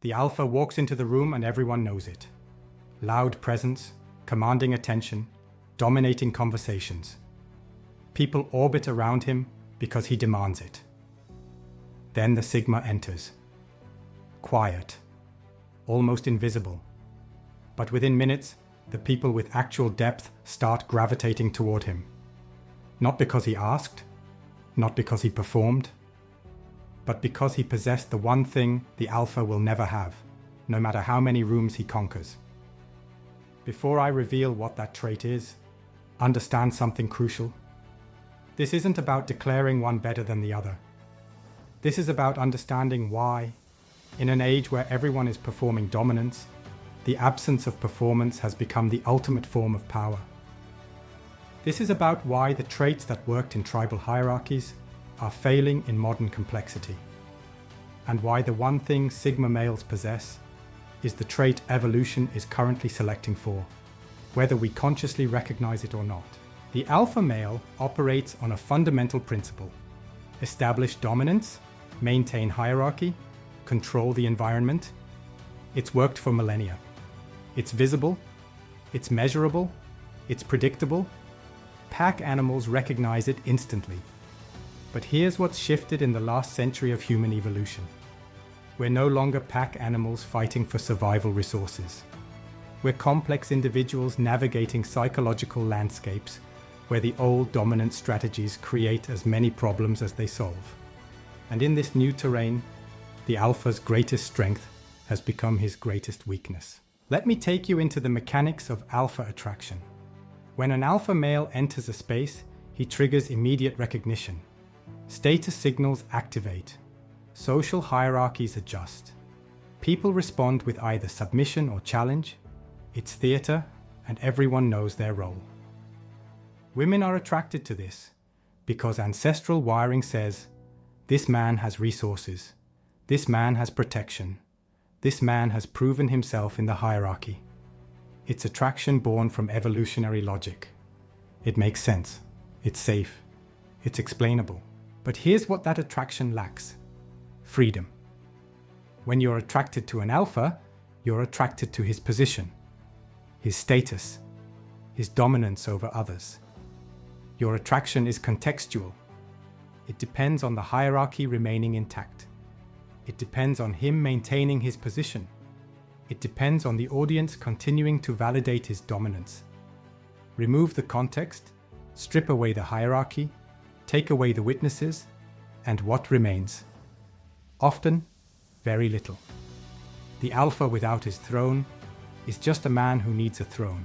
The alpha walks into the room and everyone knows it. Loud presence, commanding attention, dominating conversations. People orbit around him because he demands it. Then the Sigma enters. Quiet, almost invisible. But within minutes, the people with actual depth start gravitating toward him. Not because he asked, not because he performed, but because he possessed the one thing the alpha will never have, no matter how many rooms he conquers. Before I reveal what that trait is, understand something crucial. This isn't about declaring one better than the other. This is about understanding why, in an age where everyone is performing dominance, the absence of performance has become the ultimate form of power. This is about why the traits that worked in tribal hierarchies are failing in modern complexity, and why the one thing Sigma males possess is the trait evolution is currently selecting for, whether we consciously recognize it or not. The alpha male operates on a fundamental principle: establish dominance, maintain hierarchy, control the environment. It's worked for millennia. It's visible, it's measurable, it's predictable. Pack animals recognize it instantly. But here's what's shifted in the last century of human evolution. We're no longer pack animals fighting for survival resources. We're complex individuals navigating psychological landscapes where the old dominant strategies create as many problems as they solve. And in this new terrain, the alpha's greatest strength has become his greatest weakness. Let me take you into the mechanics of alpha attraction. When an alpha male enters a space, he triggers immediate recognition. Status signals activate. Social hierarchies adjust. People respond with either submission or challenge. It's theater, and everyone knows their role. Women are attracted to this because ancestral wiring says, this man has resources. This man has protection. This man has proven himself in the hierarchy. It's attraction born from evolutionary logic. It makes sense. It's safe. It's explainable. But here's what that attraction lacks: freedom. When you're attracted to an alpha, you're attracted to his position, his status, his dominance over others. Your attraction is contextual. It depends on the hierarchy remaining intact. It depends on him maintaining his position. It depends on the audience continuing to validate his dominance. Remove the context, strip away the hierarchy, take away the witnesses, and what remains? Often, very little. The alpha without his throne is just a man who needs a throne.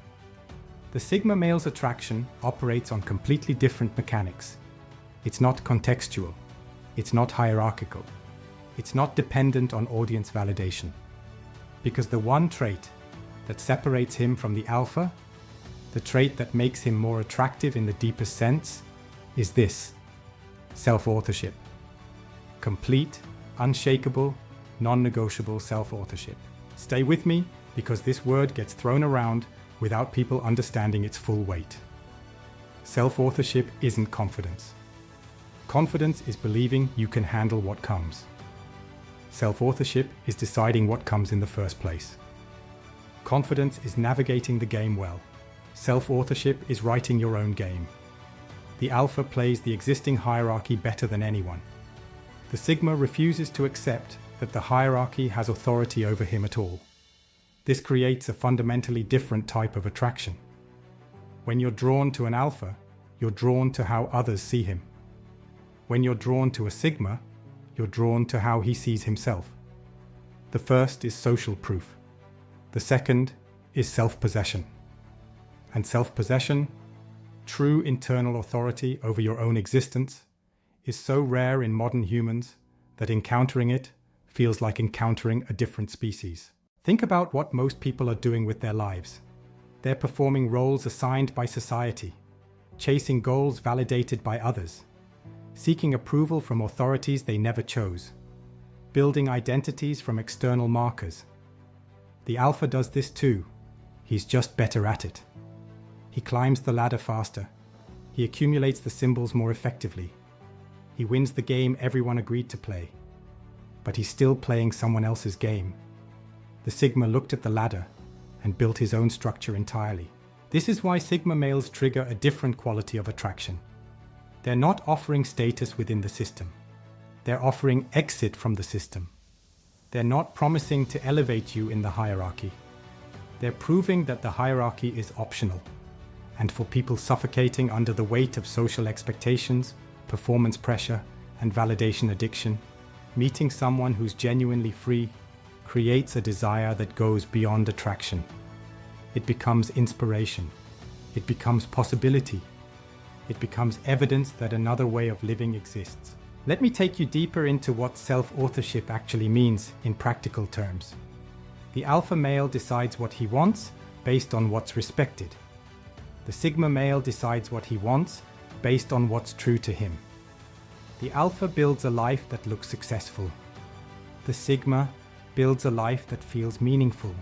The Sigma male's attraction operates on completely different mechanics. It's not contextual. It's not hierarchical. It's not dependent on audience validation. Because the one trait that separates him from the alpha, the trait that makes him more attractive in the deepest sense, is this: self-authorship. Complete, unshakable, non-negotiable self-authorship. Stay with me, because this word gets thrown around without people understanding its full weight. Self-authorship isn't confidence. Confidence is believing you can handle what comes. Self-authorship is deciding what comes in the first place. Confidence is navigating the game well. Self-authorship is writing your own game. The alpha plays the existing hierarchy better than anyone. The Sigma refuses to accept that the hierarchy has authority over him at all. This creates a fundamentally different type of attraction. When you're drawn to an alpha, you're drawn to how others see him. When you're drawn to a Sigma, you're drawn to how he sees himself. The first is social proof. The second is self-possession. And self-possession, true internal authority over your own existence, is so rare in modern humans that encountering it feels like encountering a different species. Think about what most people are doing with their lives. They're performing roles assigned by society, chasing goals validated by others, seeking approval from authorities they never chose, building identities from external markers. The alpha does this too. He's just better at it. He climbs the ladder faster. He accumulates the symbols more effectively. He wins the game everyone agreed to play. But he's still playing someone else's game. The Sigma looked at the ladder and built his own structure entirely. This is why Sigma males trigger a different quality of attraction. They're not offering status within the system. They're offering exit from the system. They're not promising to elevate you in the hierarchy. They're proving that the hierarchy is optional. And for people suffocating under the weight of social expectations, performance pressure, and validation addiction, meeting someone who's genuinely free creates a desire that goes beyond attraction. It becomes inspiration. It becomes possibility. It becomes evidence that another way of living exists. Let me take you deeper into what self-authorship actually means in practical terms. The alpha male decides what he wants based on what's respected. The Sigma male decides what he wants based on what's true to him. The alpha builds a life that looks successful. The Sigma builds a life that feels meaningful.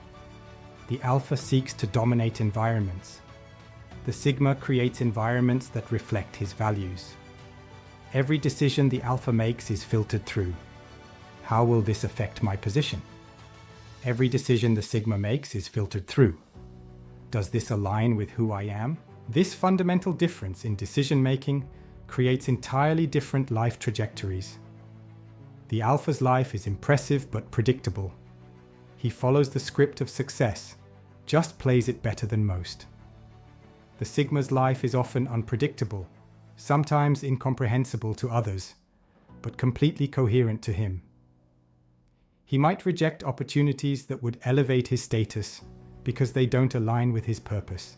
The alpha seeks to dominate environments. The Sigma creates environments that reflect his values. Every decision the alpha makes is filtered through. How will this affect my position? Every decision the Sigma makes is filtered through. Does this align with who I am? This fundamental difference in decision-making creates entirely different life trajectories. The alpha's life is impressive but predictable. He follows the script of success, just plays it better than most. The Sigma's life is often unpredictable, sometimes incomprehensible to others, but completely coherent to him. He might reject opportunities that would elevate his status because they don't align with his purpose.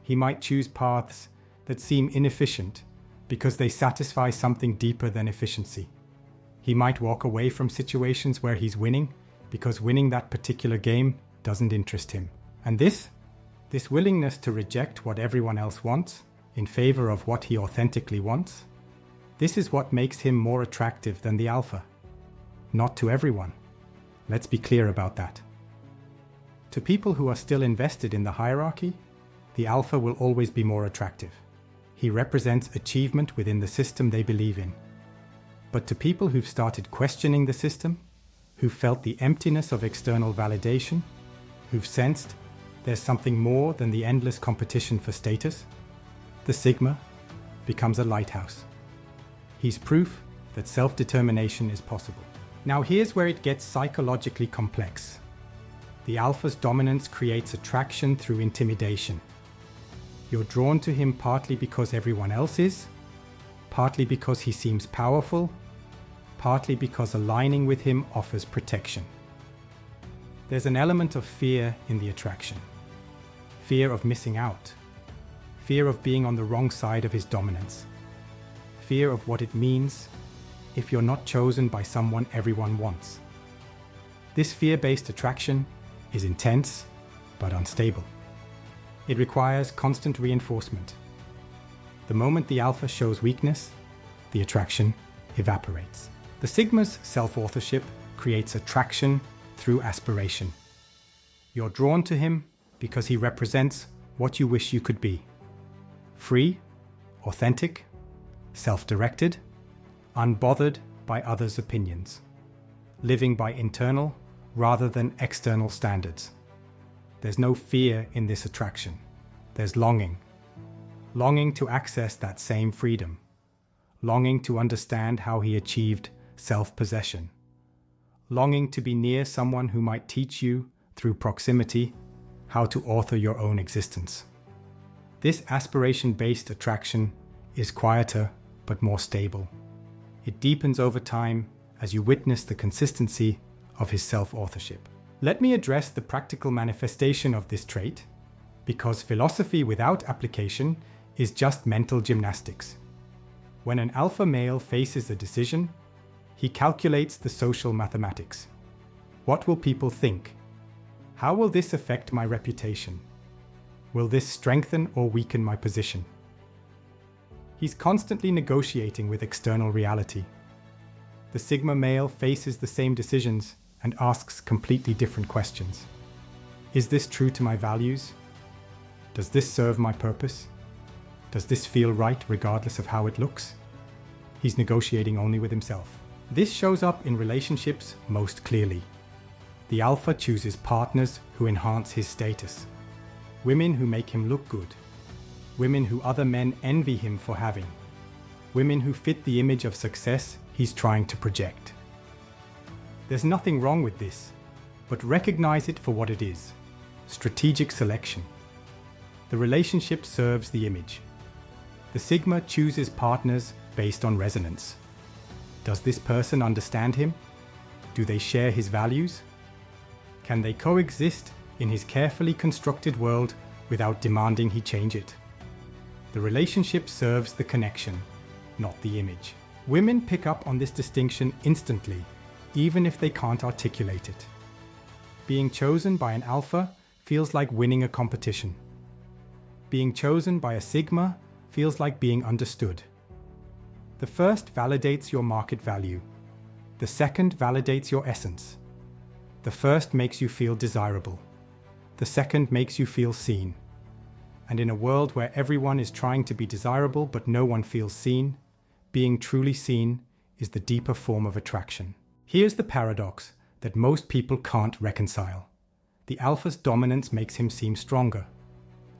He might choose paths that seem inefficient because they satisfy something deeper than efficiency. He might walk away from situations where he's winning because winning that particular game doesn't interest him. And this willingness to reject what everyone else wants in favor of what he authentically wants, this is what makes him more attractive than the alpha. Not to everyone. Let's be clear about that. To people who are still invested in the hierarchy, the alpha will always be more attractive. He represents achievement within the system they believe in. But to people who've started questioning the system, who've felt the emptiness of external validation, who've sensed there's something more than the endless competition for status, the Sigma becomes a lighthouse. He's proof that self-determination is possible. Now here's where it gets psychologically complex. The alpha's dominance creates attraction through intimidation. You're drawn to him partly because everyone else is, partly because he seems powerful, partly because aligning with him offers protection. There's an element of fear in the attraction. Fear of missing out. Fear of being on the wrong side of his dominance. Fear of what it means if you're not chosen by someone everyone wants. This fear-based attraction is intense but unstable. It requires constant reinforcement. The moment the alpha shows weakness, the attraction evaporates. The Sigma's self-authorship creates attraction through aspiration. You're drawn to him because he represents what you wish you could be. Free, authentic, self-directed, unbothered by others' opinions. Living by internal rather than external standards. There's no fear in this attraction. There's longing. Longing to access that same freedom. Longing to understand how he achieved self-possession. Longing to be near someone who might teach you, through proximity, how to author your own existence. This aspiration-based attraction is quieter but more stable. It deepens over time as you witness the consistency of his self-authorship. Let me address the practical manifestation of this trait, because philosophy without application is just mental gymnastics. When an alpha male faces a decision, he calculates the social mathematics. What will people think? How will this affect my reputation? Will this strengthen or weaken my position? He's constantly negotiating with external reality. The Sigma male faces the same decisions and asks completely different questions. Is this true to my values? Does this serve my purpose? Does this feel right regardless of how it looks? He's negotiating only with himself. This shows up in relationships most clearly. The alpha chooses partners who enhance his status, women who make him look good, women who other men envy him for having, women who fit the image of success he's trying to project. There's nothing wrong with this, but recognize it for what it is: strategic selection. The relationship serves the image. The Sigma chooses partners based on resonance. Does this person understand him? Do they share his values? Can they coexist in his carefully constructed world without demanding he change it? The relationship serves the connection, not the image. Women pick up on this distinction instantly, even if they can't articulate it. Being chosen by an alpha feels like winning a competition. Being chosen by a Sigma feels like being understood. The first validates your market value. The second validates your essence. The first makes you feel desirable. The second makes you feel seen. And in a world where everyone is trying to be desirable but no one feels seen, being truly seen is the deeper form of attraction. Here's the paradox that most people can't reconcile. The alpha's dominance makes him seem stronger.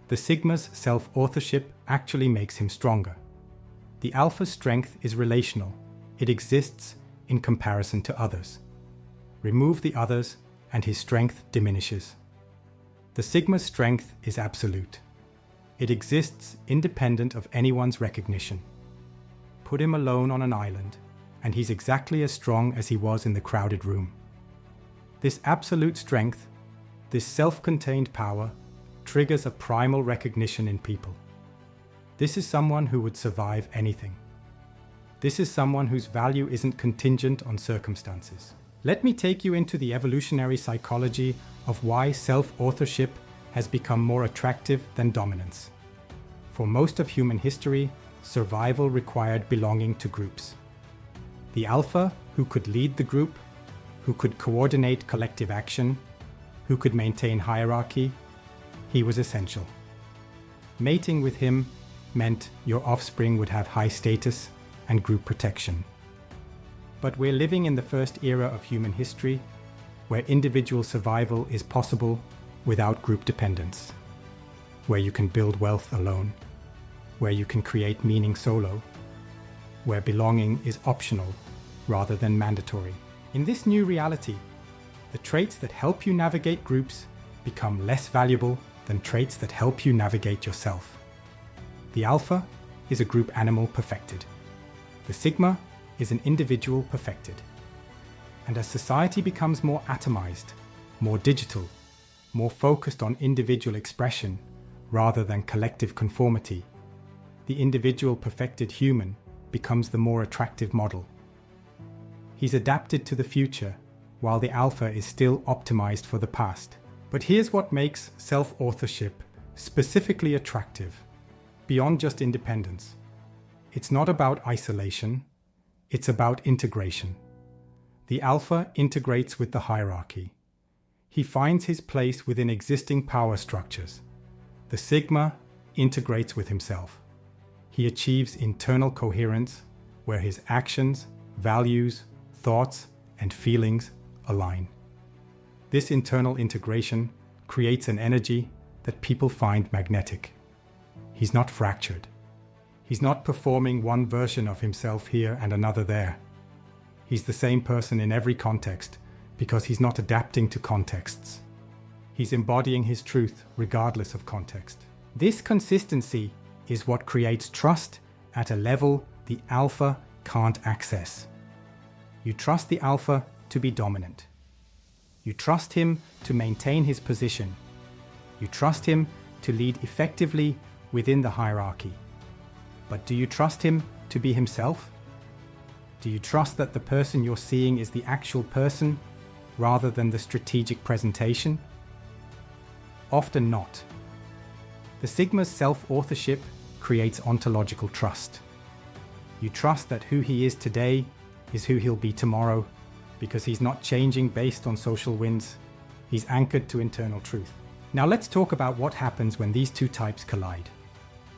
The Sigma's self-authorship actually makes him stronger. The alpha's strength is relational. It exists in comparison to others. Remove the others and his strength diminishes. The Sigma's strength is absolute. It exists independent of anyone's recognition. Put him alone on an island, and he's exactly as strong as he was in the crowded room. This absolute strength, this self-contained power, triggers a primal recognition in people. This is someone who would survive anything. This is someone whose value isn't contingent on circumstances. Let me take you into the evolutionary psychology of why self-authorship has become more attractive than dominance. For most of human history, survival required belonging to groups. The alpha, who could lead the group, who could coordinate collective action, who could maintain hierarchy, he was essential. Mating with him meant your offspring would have high status and group protection. But we're living in the first era of human history where individual survival is possible without group dependence, where you can build wealth alone, where you can create meaning solo, where belonging is optional rather than mandatory. In this new reality, the traits that help you navigate groups become less valuable than traits that help you navigate yourself. The alpha is a group animal perfected. The Sigma is an individual perfected. And as society becomes more atomized, more digital, more focused on individual expression rather than collective conformity, the individual perfected human becomes the more attractive model. He's adapted to the future, while the alpha is still optimized for the past. But here's what makes self-authorship specifically attractive, beyond just independence. It's not about isolation, it's about integration. The alpha integrates with the hierarchy. He finds his place within existing power structures. The Sigma integrates with himself. He achieves internal coherence where his actions, values, thoughts, and feelings align. This internal integration creates an energy that people find magnetic. He's not fractured. He's not performing one version of himself here and another there. He's the same person in every context because he's not adapting to contexts. He's embodying his truth regardless of context. This consistency is what creates trust at a level the alpha can't access. You trust the alpha to be dominant. You trust him to maintain his position. You trust him to lead effectively within the hierarchy. But do you trust him to be himself? Do you trust that the person you're seeing is the actual person rather than the strategic presentation? Often not. The Sigma's self-authorship creates ontological trust. You trust that who he is today is who he'll be tomorrow because he's not changing based on social winds. He's anchored to internal truth. Now let's talk about what happens when these two types collide.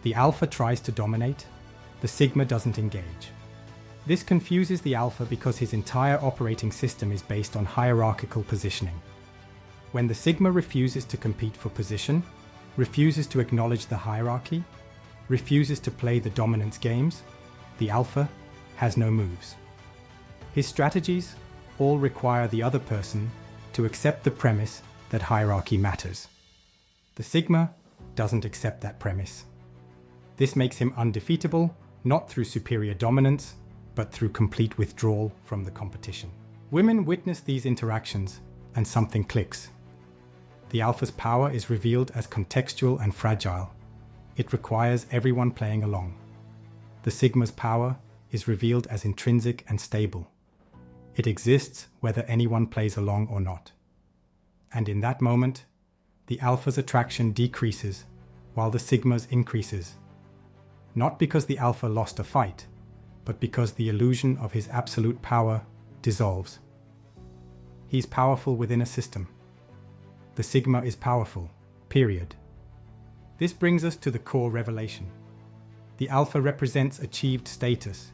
The alpha tries to dominate, the Sigma doesn't engage. This confuses the alpha because his entire operating system is based on hierarchical positioning. When the sigma refuses to compete for position, refuses to acknowledge the hierarchy, refuses to play the dominance games, the alpha has no moves. His strategies all require the other person to accept the premise that hierarchy matters. The sigma doesn't accept that premise. This makes him undefeatable, not through superior dominance, but through complete withdrawal from the competition. Women witness these interactions and something clicks. The alpha's power is revealed as contextual and fragile. It requires everyone playing along. The sigma's power is revealed as intrinsic and stable. It exists whether anyone plays along or not. And in that moment, the alpha's attraction decreases while the sigma's increases. Not because the alpha lost a fight, but because the illusion of his absolute power dissolves. He's powerful within a system. The sigma is powerful, period. This brings us to the core revelation. The alpha represents achieved status.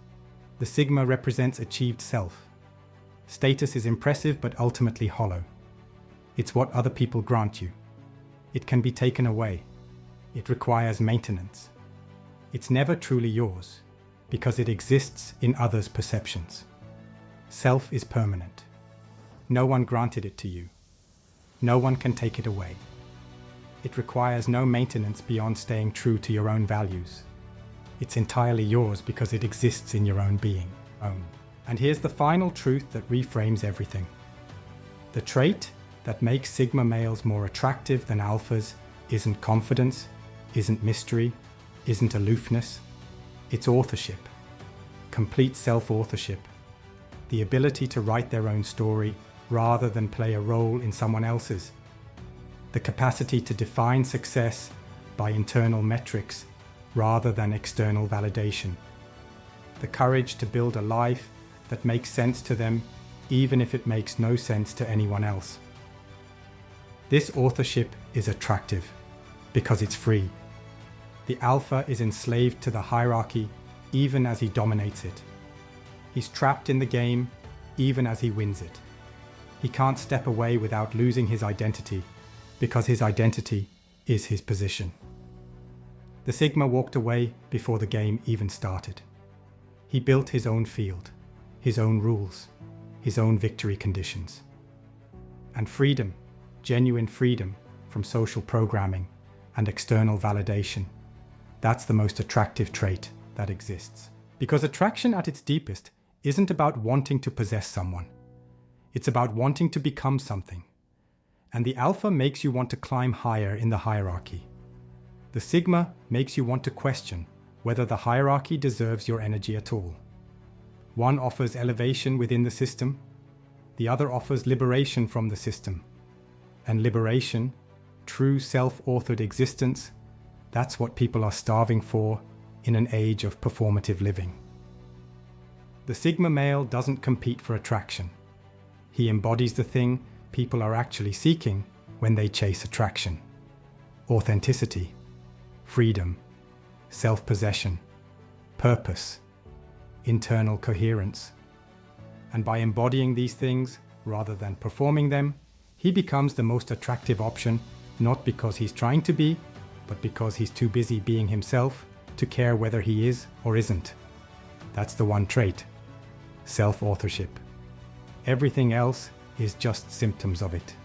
The sigma represents achieved self. Status is impressive but ultimately hollow. It's what other people grant you. It can be taken away. It requires maintenance. It's never truly yours, because it exists in others' perceptions. Self is permanent. No one granted it to you. No one can take it away. It requires no maintenance beyond staying true to your own values. It's entirely yours because it exists in your own being. And here's the final truth that reframes everything. The trait that makes sigma males more attractive than alphas isn't confidence, isn't mystery, isn't aloofness. It's authorship. Complete self-authorship. The ability to write their own story rather than play a role in someone else's. The capacity to define success by internal metrics rather than external validation. The courage to build a life that makes sense to them even if it makes no sense to anyone else. This authorship is attractive because it's free. The alpha is enslaved to the hierarchy even as he dominates it. He's trapped in the game even as he wins it. He can't step away without losing his identity because his identity is his position. The sigma walked away before the game even started. He built his own field, his own rules, his own victory conditions. And freedom, genuine freedom from social programming and external validation, that's the most attractive trait that exists. Because attraction at its deepest isn't about wanting to possess someone. It's about wanting to become something. And the alpha makes you want to climb higher in the hierarchy. The sigma makes you want to question whether the hierarchy deserves your energy at all. One offers elevation within the system. The other offers liberation from the system. And liberation, true self-authored existence, that's what people are starving for in an age of performative living. The sigma male doesn't compete for attraction. He embodies the thing people are actually seeking when they chase attraction. Authenticity, freedom, self-possession, purpose, internal coherence. And by embodying these things rather than performing them, he becomes the most attractive option, not because he's trying to be, but because he's too busy being himself to care whether he is or isn't. That's the one trait: self-authorship. Everything else is just symptoms of it.